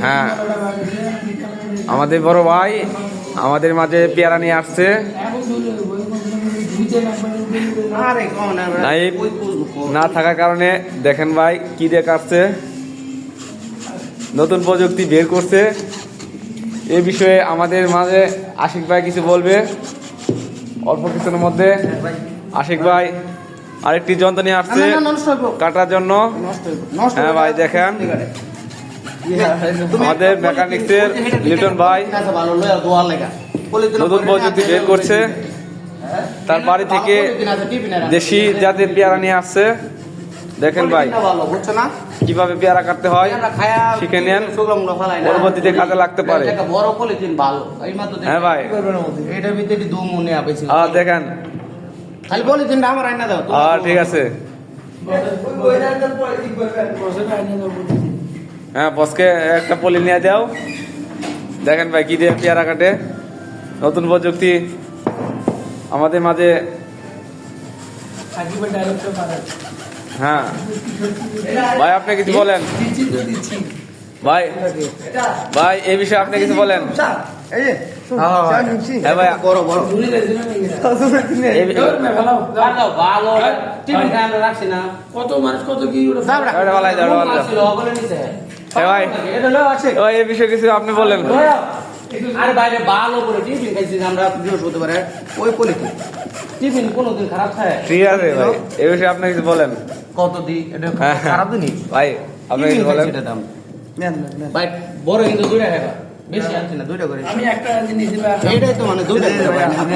হ্যাঁ, আমাদের বড় ভাই আমাদের মাঝে পেয়ারা নিয়ে আসছে। নাইব না থাকার কারণে দেখেন ভাই কি দিয়ে কাটছে, নতুন প্রযুক্তি বের করছে। এই বিষয়ে আমাদের মাঝে আশিক ভাই কিছু বলবে অল্প কিছুর মধ্যে। আশিক ভাই আরেকটি যন্ত্র নিয়ে আসছে কাটার জন্য। হ্যাঁ ভাই, দেখেন আমাদের মেকানিক্সের লিটন ভাই নতুন প্রযুক্তি বের করছে, তার বাড়ি থেকে দেশি জাতের পেয়ারা নিয়ে আসছে। দেখেন ভাই কিভাবে পেয়ারা কাটতে হয় শিখে নেন, পরবর্তীতে কাজে লাগতে পারে। হ্যাঁ ভাই, দেখেন ঠিক আছে। হ্যাঁ, বসকে একটা পলি নিয়ে দাও। দেখেন ভাই কি দিয়ে পেয়ারা কাটে, নতুন প্রযুক্তি আমাদের মাঝে। হ্যাঁ ভাই, আপনি কিছু বলেন ভাই। ভাই এই বিষয়ে আপনি কিছু বলেন। হ্যাঁ ভাই, কত মানুষ কত কি এই বিষয়ে কিছু আপনি বলেন। আরে বাইরে ভালো করে টিফিন খাইছি আমরা বৃহস্পতিবারে, ওই পলিথিন টিফিন কোনোদিন খারাপ থাকে? ঠিক আছে ভাই, এই বিষয়ে আপনি কিছু বলেন। কত দি এটা খারাপ দিনই ভাই, আপনি কিছু বলেন। দাম ভাই বড় কিন্তু 2 টাকা, বেশি আনছি না, 2 টাকা করে। আমি একটা জিনিস এটাই তো মানে 2 টাকা।